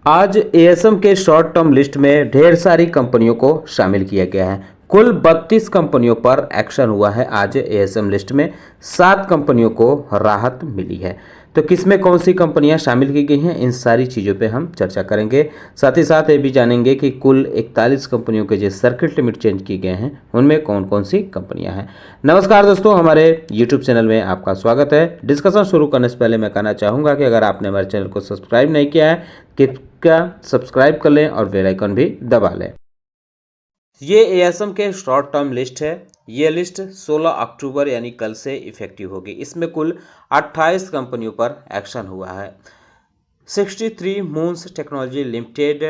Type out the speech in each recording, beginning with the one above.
आज एएसएम के short term list में ढेर सारी कंपनियों को शामिल किया गया है। कुल 32 कंपनियों पर एक्शन हुआ है। आज एएसएम लिस्ट में 7 कंपनियों को राहत मिली है। तो किसमें कौन सी कंपनियां शामिल की गई हैं, इन सारी चीज़ों पे हम चर्चा करेंगे। साथ ही साथ ये भी जानेंगे कि कुल 41 कंपनियों के जो सर्किट लिमिट चेंज किए गए हैं उनमें कौन कौन सी कंपनियां हैं। नमस्कार दोस्तों, हमारे यूट्यूब चैनल में आपका स्वागत है। डिस्कशन शुरू करने से पहले मैं कहना चाहूँगा कि अगर आपने हमारे चैनल को सब्सक्राइब नहीं किया है, कृपया सब्सक्राइब कर लें और बेल आइकन भी दबा लें। ये एएसएम के शॉर्ट टर्म लिस्ट है। ये लिस्ट 16 अक्टूबर यानी कल से इफेक्टिव होगी। इसमें कुल 28 कंपनियों पर एक्शन हुआ है। 63 moons technology limited,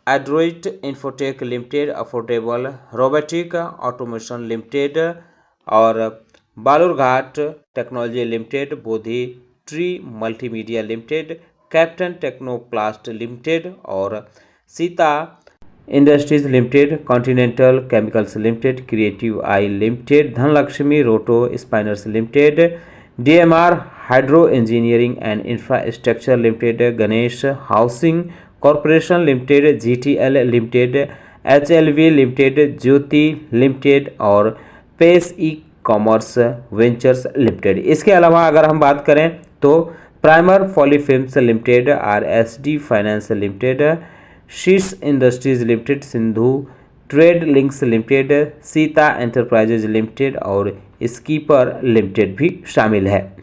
Adroit Infotech limited, affordable robotic automation limited और Balurghat technology limited, Bodhi tree multimedia limited, captain Technoplast limited और Sita industries limited, continental chemicals limited, creative eye limited, Dhanlaxmi roto spinners limited, DMR hydro engineering and infrastructure limited, Ganesh housing corporation limited, GTL limited, HLV limited, Jyoti limited और pace e commerce ventures limited. इसके अलावा अगर हम बात करें तो primer पॉलीफिल्म्स limited, RSD finance limited, Shirsh industries limited, Sindhu trade links limited, Sita enterprises limited और skipper limited भी शामिल है।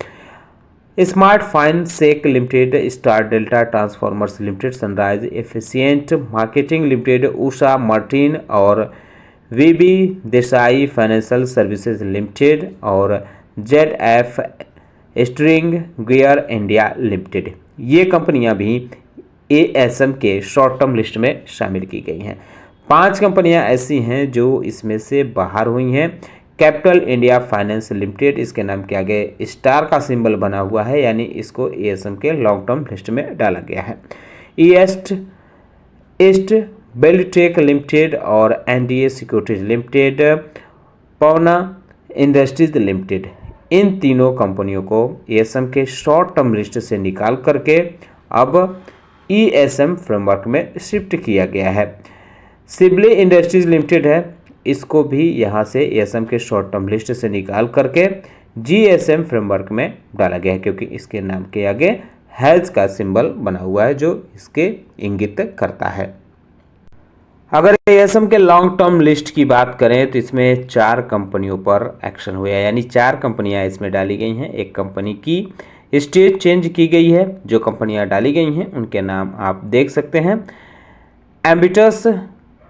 Smart finsec limited, star delta transformers limited, sunrise efficient marketing limited, Usha Martin और VB Desai financial services limited और ZF steering gear India limited. ये कंपनियां भी ASM के शॉर्ट टर्म लिस्ट में शामिल की गई हैं। 5 कंपनियां ऐसी हैं जो इसमें से बाहर हुई हैं। कैपिटल इंडिया फाइनेंस लिमिटेड, इसके नाम के आगे स्टार का सिंबल बना हुआ है, यानी इसको एएसएम के लॉन्ग टर्म लिस्ट में डाला गया है। ईस्ट बेल्टेक लिमिटेड और एनडीए सिक्योरिटीज लिमिटेड, पवना इंडस्ट्रीज लिमिटेड, इन तीनों कंपनियों को एएसएम के शॉर्ट टर्म लिस्ट से निकाल करके अब ईएसएम फ्रेमवर्क में शिफ्ट किया गया है। सिबली इंडस्ट्रीज लिमिटेड है, इसको भी यहाँ से एएसएम के शॉर्ट टर्म लिस्ट से निकाल करके जीएसएम फ्रेमवर्क में डाला गया है, क्योंकि इसके नाम के आगे हेल्थ का सिंबल बना हुआ है जो इसके इंगित करता है। अगर एएसएम के लॉन्ग टर्म लिस्ट की बात करें तो इसमें 4 कंपनियों पर एक्शन हुआ है, यानी 4 कंपनियां इसमें डाली गई हैं। एक कंपनी की स्टेज चेंज की गई है। जो कंपनियां डाली गई हैं उनके नाम आप देख सकते हैं। Ambitious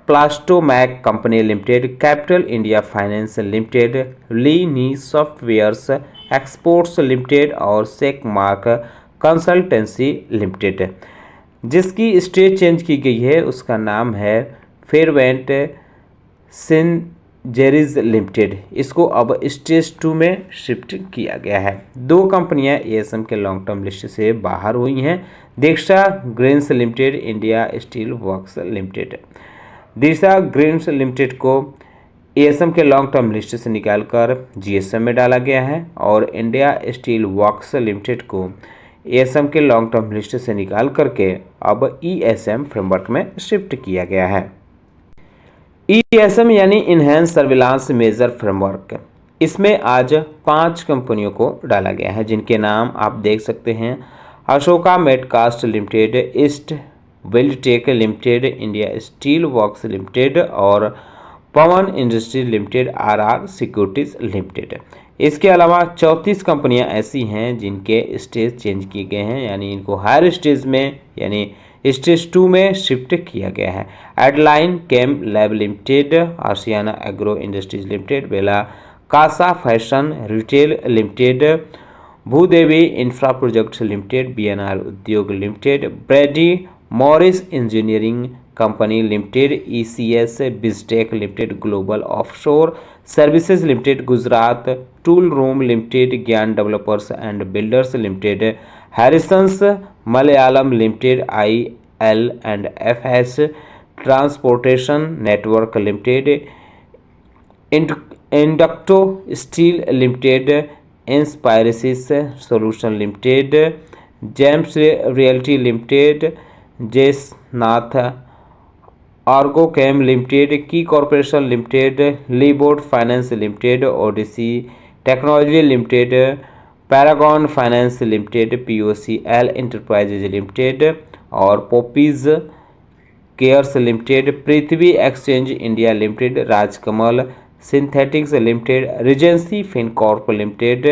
Plastomac company limited, capital India finance limited, Lee Nee softwares exports limited और सेकमार्क कंसल्टेंसी लिमिटेड। जिसकी स्टेज चेंज की गई है उसका नाम है फेयरवेंट सिंजेरीज लिमिटेड। इसको अब स्टेज 2 में शिफ्ट किया गया है। 2 कंपनियां एएसएम के लॉन्ग टर्म लिस्ट से बाहर हुई हैं। Diksha grains limited, India steel works limited. Diksha grains limited को एएसएम के लॉन्ग टर्म लिस्ट से निकालकर जीएसएम में डाला गया है और इंडिया स्टील वर्क्स लिमिटेड को एएसएम के लॉन्ग टर्म लिस्ट से निकाल करके अब ईएसएम फ्रेमवर्क में शिफ्ट किया गया है। ईएसएम यानी इनहेंस सर्विलांस मेजर फ्रेमवर्क, इसमें आज 5 कंपनियों को डाला गया है, जिनके नाम आप देख सकते हैं। Ashoka Medcast limited, east Weltek limited, India steel works limited और Pawan industries limited, RR securities limited. इसके अलावा 34 कंपनियां ऐसी हैं जिनके स्टेज चेंज किए गए हैं, यानी इनको हायर स्टेज में यानी स्टेज 2 में शिफ्ट किया गया है। Adline chem lab limited, Ashiana agro industries limited, Bella Casa fashion retail limited, Bhudevi infra projects limited, BNR Udyog limited, Brady Morris engineering company limited, ECS biztech limited, global offshore services limited, Gujarat tool room limited, Gyan developers and builders limited, Harrisons Malayalam limited, IL&FS transportation network limited, Inducto steel limited, Inspirisys solution limited, Gems realty limited, Jaynath Orgochem limited, key corporation limited, Leeboard finance limited, Odissi technology limited, Paragon finance limited, POCL enterprises limited और Poppy's cares limited, Prithvi exchange India limited, Rajkamal synthetics limited, regency Fincorp limited,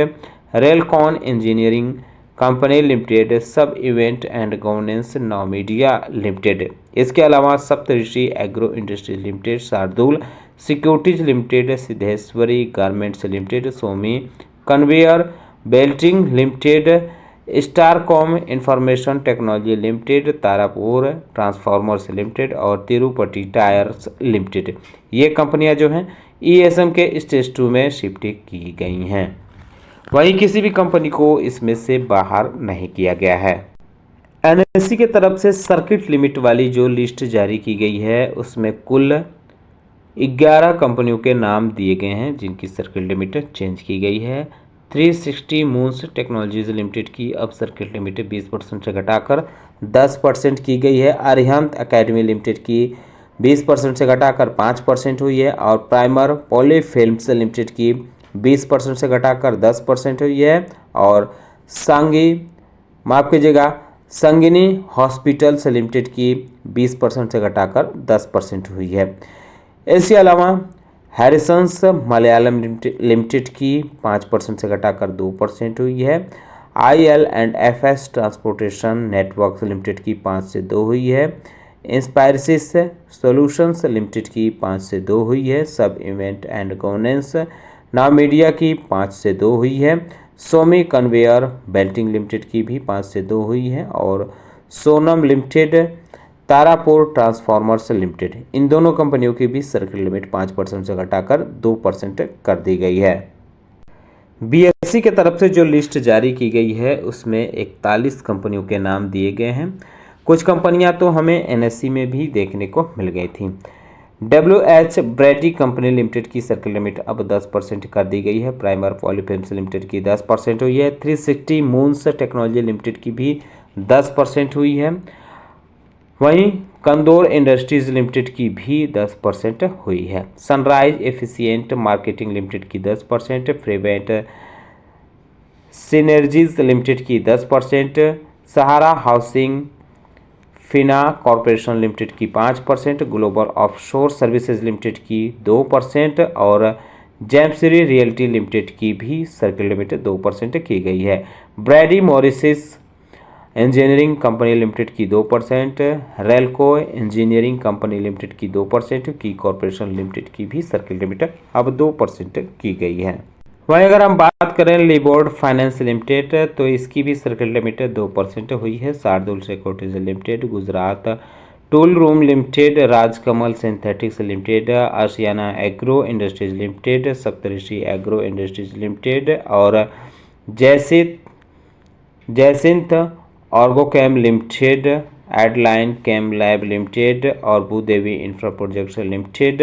Railcon engineering company limited, Sab event and governance now media limited. इसके अलावा Saptarishi agro industries limited, Shardul securities limited, Siddheshwari garments limited, Somi conveyor belting limited, Starcom information technology limited, Tarapur transformers limited और Tirupati tyres limited. ये कंपनियां जो हैं ESM के stage 2 में shift की गई हैं। वहीं किसी भी कंपनी को इसमें से बाहर नहीं किया गया है। एनएससी के तरफ से सर्किट लिमिट वाली जो लिस्ट जारी की गई है उसमें कुल 11 कंपनियों के नाम दिए गए हैं जिनकी सर्किट लिमिट चेंज की गई है। 360 मून्स टेक्नोलॉजीज लिमिटेड की अब सर्किट लिमिट 20% से घटाकर 10% की गई है। अरिहंत एकेडमी लिमिटेड की 20% से घटाकर 5% हुई है और प्राइमर पॉली फिल्म्स लिमिटेड की 20% से घटाकर 10% हुई है और संगिनी हॉस्पिटल्स लिमिटेड की 20% से घटाकर 10% हुई है। इसके अलावा हैरिसंस मलयालम लिमिटेड की 5% से घटाकर 2% हुई है। IL&FS ट्रांसपोर्टेशन नेटवर्क्स लिमिटेड की 5 से 2 हुई है। इंस्पायरिसिस सॉल्यूशंस लिमिटेड की 5 से 2 हुई है। सब इवेंट एंड गवर्नेंस नामीडिया की 5 से 2 हुई है। सोमी कन्वेयर बेल्टिंग लिमिटेड की भी 5 से 2 हुई है और Sonam limited, Tarapur transformers limited, इन दोनों कंपनियों की भी सर्किट लिमिट 5% से घटाकर 2% कर दी गई है। बीएसई के तरफ से जो लिस्ट जारी की गई है उसमें 41 कंपनियों के नाम दिए गए हैं। कुछ कंपनियां तो हमें एनएससी में भी देखने को मिल गई थी। WH ब्रैडी कंपनी लिमिटेड की सर्किट लिमिट अब 10% कर दी गई है। प्राइमर पॉलीफिल्म्स लिमिटेड की 10% हुई है। 360 मून्स टेक्नोलॉजी लिमिटेड की भी 10% हुई है। वहीं कंदौर इंडस्ट्रीज लिमिटेड की भी 10% हुई है। सनराइज एफिशिएंट मार्केटिंग लिमिटेड की 10%, फ्रीवेंट सिनर्जीज लिमिटेड की 10%, सहारा हाउसिंग फिना कॉरपोरेशन लिमिटेड की 5%, ग्लोबल ऑफशोर सर्विसेज लिमिटेड की 2% और जेम्सरी रियल्टी लिमिटेड की भी सर्किट लिमिट 2% की गई है। Brady Mauritius engineering company limited की 2%, रेलको इंजीनियरिंग कंपनी लिमिटेड की 2%, की कॉरपोरेशन लिमिटेड की भी सर्किट लिमिट अब 2% की गई है। वहीं अगर हम बात करें लीबोर्ड फाइनेंस लिमिटेड तो इसकी भी सर्किट लिमिट 2% हुई है। Shardul securities limited, Gujarat tool room limited, Rajkamal synthetics limited, Ashiana agro industries limited, Saptarishi agro industries limited और Jaysynth Orgochem limited, Adline chem lab limited और Bhudevi infra projects limited,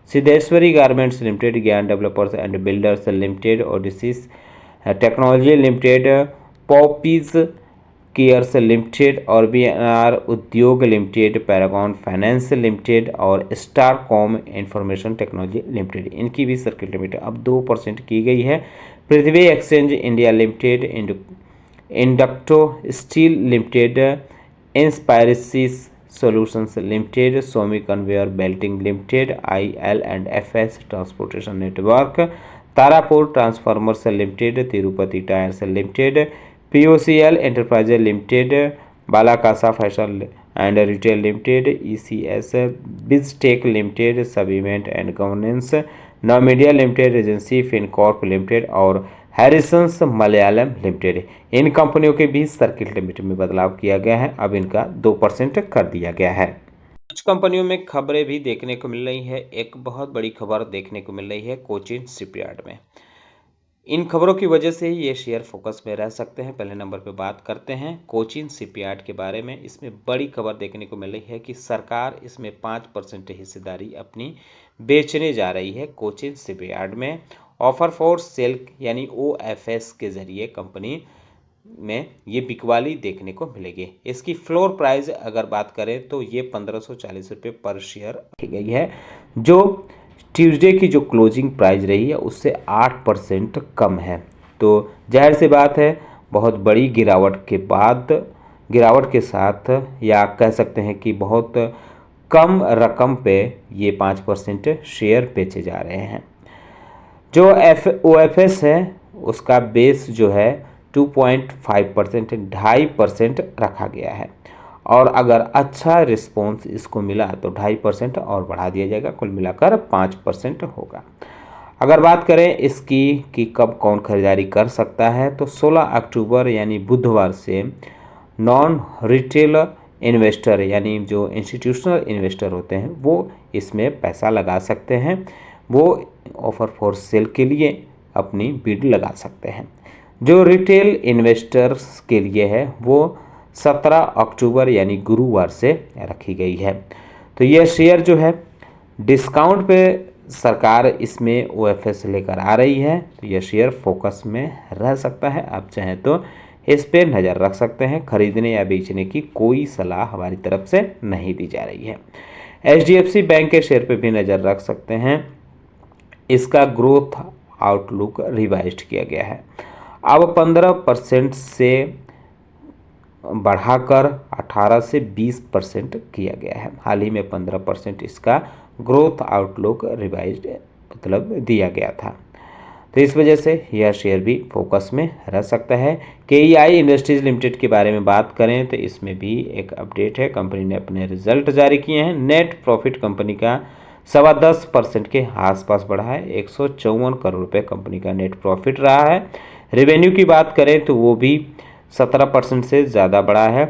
Siddheshwari garments limited, Gyan developers and builders limited, Odyssey technology limited, Poppy's cares limited और BNR Udyog limited, Paragon finance limited और Starcom information technology limited, इनकी भी circuit limit अब 2% की गई है। Prithvi exchange India limited, Inducto steel limited, Inspirisys solutions limited, Somi conveyor belting limited, IL&FS transportation network, Tarapur transformers limited, Tirupati tyres limited, POCL enterprises limited, Bella Casa fashion and retail limited, ECS biztech limited, Sab event and governance now media limited, agency Fincorp limited और Harrisons Malayalam limited, इन कंपनियों के भी circuit limit में बदलाव किया गया है। अब इनका 2% कर दिया गया है। कुछ कंपनियों में खबरें भी देखने को मिल रही है। एक बहुत बड़ी खबर देखने को मिल रही है कोचिन शिपयार्ड में। इन खबरों की वजह से ये शेयर फोकस में रह सकते हैं। पहले नंबर पे बात करते हैं कोचिन शिपयार्ड के बारे में। इसमें बड़ी खबर देखने को मिल रही है कि सरकार इसमें 5% हिस्सेदारी अपनी बेचने जा रही है। कोचिन शिपयार्ड में ऑफर फॉर सेल यानी OFS के जरिए कंपनी में ये बिकवाली देखने को मिलेगी। इसकी फ्लोर प्राइस अगर बात करें तो ये 1540 रुपये पर शेयर रखी गई है, जो ट्यूसडे की जो क्लोजिंग प्राइस रही है उससे 8% कम है। तो जाहिर सी बात है, बहुत बड़ी गिरावट के साथ, या कह सकते हैं कि बहुत कम रकम पे ये 5% शेयर बेचे जा रहे हैं। जो OFS है उसका बेस जो है 2.5% 2.5% रखा गया है, और अगर अच्छा रिस्पॉन्स इसको मिला तो 2.5% और बढ़ा दिया जाएगा, कुल मिलाकर 5% होगा। अगर बात करें इसकी कि कब कौन खरीदारी कर सकता है, तो 16 अक्टूबर यानी बुधवार से नॉन रिटेल इन्वेस्टर यानी जो इंस्टीट्यूशनल इन्वेस्टर होते हैं वो इसमें पैसा लगा सकते हैं। वो ऑफर फॉर सेल के लिए अपनी बिड लगा सकते हैं। जो रिटेल इन्वेस्टर्स के लिए है वो 17 अक्टूबर यानी गुरुवार से रखी गई है। तो यह शेयर जो है डिस्काउंट पे सरकार इसमें OFS लेकर आ रही है, तो यह शेयर फोकस में रह सकता है। आप चाहें तो इस पे नज़र रख सकते हैं। खरीदने या बेचने की कोई सलाह हमारी तरफ से नहीं दी जा रही है। HDFC बैंक के शेयर पे भी नज़र रख सकते हैं। इसका ग्रोथ आउटलुक रिवाइज्ड किया गया है, अब 15% से बढ़ाकर 18 से 20% किया गया है। हाल ही में 15% इसका ग्रोथ आउटलुक रिवाइज्ड मतलब दिया गया था, तो इस वजह से यह शेयर भी फोकस में रह सकता है। KEI इंडस्ट्रीज लिमिटेड के बारे में बात करें तो इसमें भी एक अपडेट है। कंपनी ने अपने रिजल्ट जारी किए हैं। नेट प्रॉफिट कंपनी का 10.25% के आसपास बढ़ा है। 154 करोड़ रुपए कंपनी का नेट प्रॉफिट रहा है। रेवेन्यू की बात करें तो वो भी 17% से ज़्यादा बढ़ा है।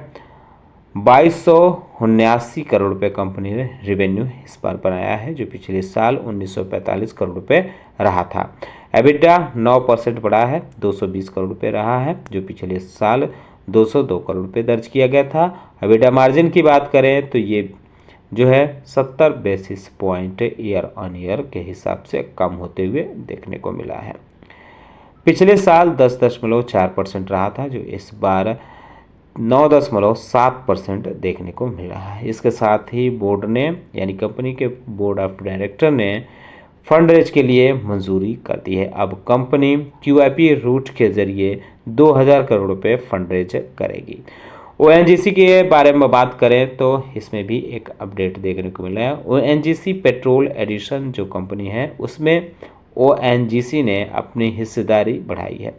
2279 करोड़ रुपए कंपनी ने रेवेन्यू इस बार बनाया है, जो पिछले साल 1945 करोड़ रुपए रहा था। EBITDA 9% बढ़ा है, 220 करोड़ रुपए रहा है, जो पिछले साल 202 करोड़ रुपए दर्ज किया गया था। EBITDA मार्जिन की बात करें तो ये जो है 70 basis point year on year के हिसाब से कम होते हुए देखने को मिला है। पिछले साल 10.4% रहा था, जो इस बार 9.7% देखने को मिला है। इसके साथ ही बोर्ड ने यानी कंपनी के बोर्ड ऑफ डायरेक्टर ने फंड रेज के लिए मंजूरी कर दी है। अब कंपनी QIP रूट के जरिए 2000 करोड़ रुपए फंड रेज करेगी। ONGC के बारे में बात करें तो इसमें भी एक अपडेट देखने को मिला है। ONGC पेट्रोल एडिशन जो कंपनी है उसमें ONGC ने अपनी हिस्सेदारी बढ़ाई है।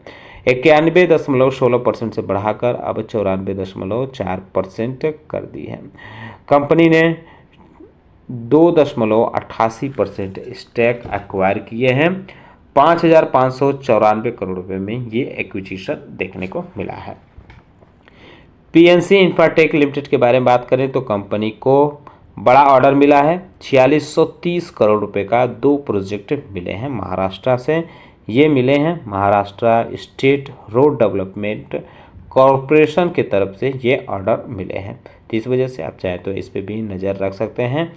91.16% से बढ़ाकर अब 94.4% कर दी है। कंपनी ने 2.88% स्टैक एक्वायर किए हैं। 5,594 करोड़ रुपए में ये एक्विजिशन देखने को मिला है। PNC इंफ्राटेक लिमिटेड के बारे में बात करें तो कंपनी को बड़ा ऑर्डर मिला है। 4630 करोड़ रुपए का 2 प्रोजेक्ट मिले हैं महाराष्ट्र से। ये मिले हैं Maharashtra state road development corporation की तरफ से ये ऑर्डर मिले हैं, तो इस वजह से आप चाहें तो इस पे भी नज़र रख सकते हैं।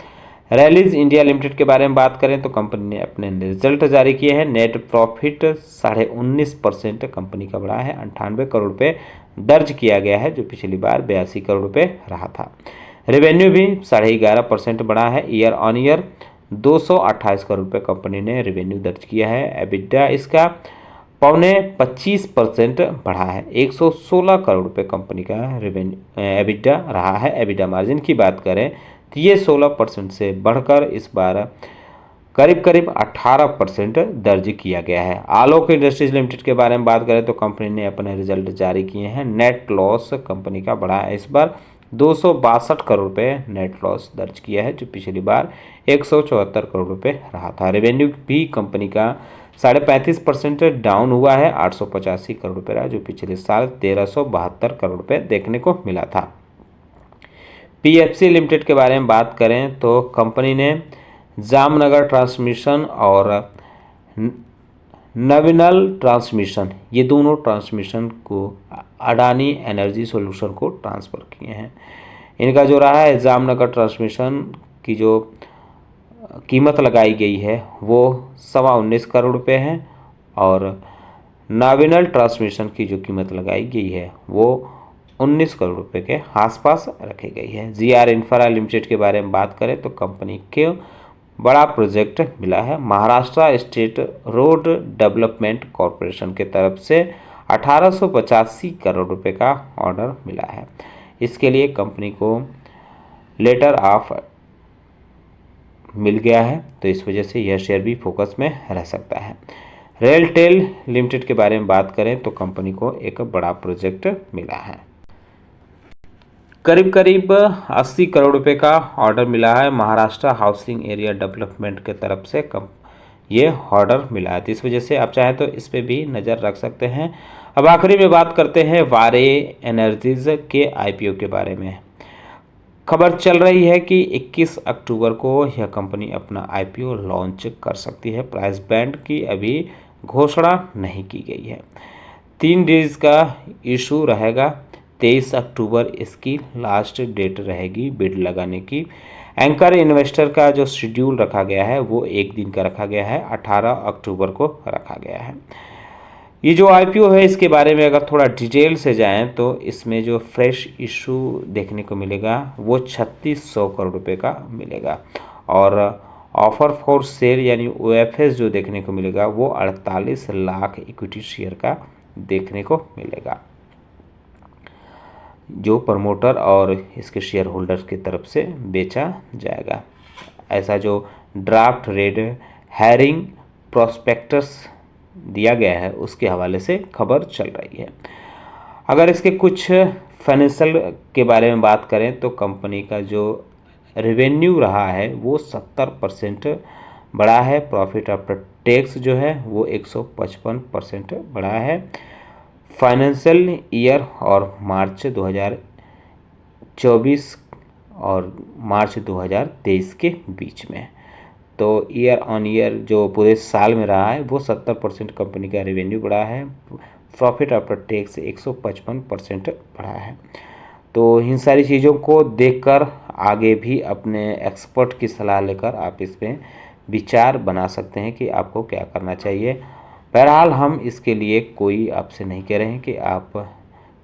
रैलीज इंडिया लिमिटेड के बारे में बात करें तो कंपनी ने अपने रिजल्ट जारी किए हैं। नेट प्रॉफिट 19.5% कंपनी का बढ़ा है, 98 करोड़ रुपये दर्ज किया गया है, जो पिछली बार 82 करोड़ रुपये रहा था। रेवेन्यू भी 11.5% बढ़ा है ईयर ऑन ईयर। 228 करोड़ रुपये कंपनी ने रेवेन्यू दर्ज किया है। EBITDA इसका 25% बढ़ा है, 116 करोड़ रुपये कंपनी का रेवेन्यू EBITDA रहा है। EBITDA मार्जिन की बात करें तो ये 16% से बढ़कर इस बार करीब 18% दर्ज किया गया है। आलोक इंडस्ट्रीज लिमिटेड के बारे में बात करें तो कंपनी ने अपने रिजल्ट जारी किए हैं। नेट लॉस कंपनी का बढ़ा है, इस बार 262 करोड़ रुपये नेट लॉस दर्ज किया है, जो पिछली बार 174 करोड़ रुपये रहा था। रेवेन्यू भी कंपनी का 35.5% डाउन हुआ है, 885 करोड़ रुपये रहा, जो पिछले साल 1372 करोड़ रुपये देखने को मिला था। PFC लिमिटेड के बारे में बात करें तो कंपनी ने जामनगर ट्रांसमिशन और नविनल ट्रांसमिशन ये दोनों ट्रांसमिशन को अडानी एनर्जी सॉल्यूशन को ट्रांसफ़र किए हैं। इनका जो रहा है जामनगर ट्रांसमिशन की जो कीमत लगाई गई है वो 19.25 करोड़ रुपये है, और नॉमिनल ट्रांसमिशन की जो कीमत लगाई गई है वो 19 करोड़ रुपए के आसपास रखी गई है। GR इंफ्रा लिमिटेड के बारे में बात करें तो कंपनी के बड़ा प्रोजेक्ट मिला है। Maharashtra state road development corporation के तरफ से 1885 करोड़ रुपए का ऑर्डर मिला है। इसके लिए कंपनी को लेटर ऑफ मिल गया है, तो इस वजह से यह शेयर भी फोकस में रह सकता है। रेलटेल लिमिटेड के बारे में बात करें तो कंपनी को एक बड़ा प्रोजेक्ट मिला है। करीब करीब 80 करोड़ रुपए का ऑर्डर मिला है महाराष्ट्र हाउसिंग एरिया डेवलपमेंट के तरफ से ये ऑर्डर मिला है, तो इस वजह से आप चाहें तो इस पे भी नज़र रख सकते हैं। अब आखिरी में बात करते हैं वारे एनर्जीज के IPO के बारे में। खबर चल रही है कि 21 अक्टूबर को यह कंपनी अपना IPO लॉन्च कर सकती है। प्राइस बैंड की अभी घोषणा नहीं की गई है। 3 डेज का इशू रहेगा। 23 अक्टूबर इसकी लास्ट डेट रहेगी बिड लगाने की। एंकर इन्वेस्टर का जो शेड्यूल रखा गया है वो 1 दिन का रखा गया है, 18 अक्टूबर को रखा गया है। ये जो IPO है इसके बारे में अगर थोड़ा डिटेल से जाएं तो इसमें जो फ्रेश इशू देखने को मिलेगा वो 3600 करोड़ रुपए का मिलेगा और ऑफर फॉर सेल यानी OFS जो देखने को मिलेगा वो 48 लाख इक्विटी शेयर का देखने को मिलेगा, जो प्रमोटर और इसके शेयर होल्डर्स की तरफ से बेचा जाएगा। ऐसा जो ड्राफ्ट रेड हेरिंग प्रोस्पेक्टस दिया गया है उसके हवाले से खबर चल रही है। अगर इसके कुछ फाइनेंशियल के बारे में बात करें तो कंपनी का जो रेवेन्यू रहा है वो 70% बढ़ा है। प्रॉफिट आफ्टर टैक्स जो है वो 155% बढ़ा है फाइनेंशियल ईयर और मार्च 2024 और मार्च 2023 के बीच में। तो ईयर ऑन ईयर जो पूरे साल में रहा है वो 70% कंपनी का रेवेन्यू बढ़ा है। प्रॉफिट आफ्टर टैक्स 155% बढ़ा है। तो इन सारी चीज़ों को देखकर आगे भी अपने एक्सपर्ट की सलाह लेकर आप इसमें विचार बना सकते हैं कि आपको क्या करना चाहिए। बहरहाल हम इसके लिए कोई आपसे नहीं कह रहे हैं कि आप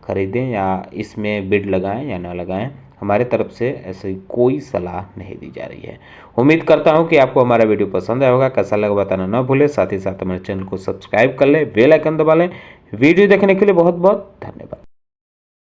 खरीदें या इसमें बिड लगाएं या ना लगाएं। हमारे तरफ से ऐसी कोई सलाह नहीं दी जा रही है। उम्मीद करता हूं कि आपको हमारा वीडियो पसंद आया होगा। कैसा लगा बताना ना भूलें। साथ ही साथ हमारे चैनल को सब्सक्राइब कर लें, बेल आइकन दबा लें। वीडियो देखने के लिए बहुत बहुत धन्यवाद।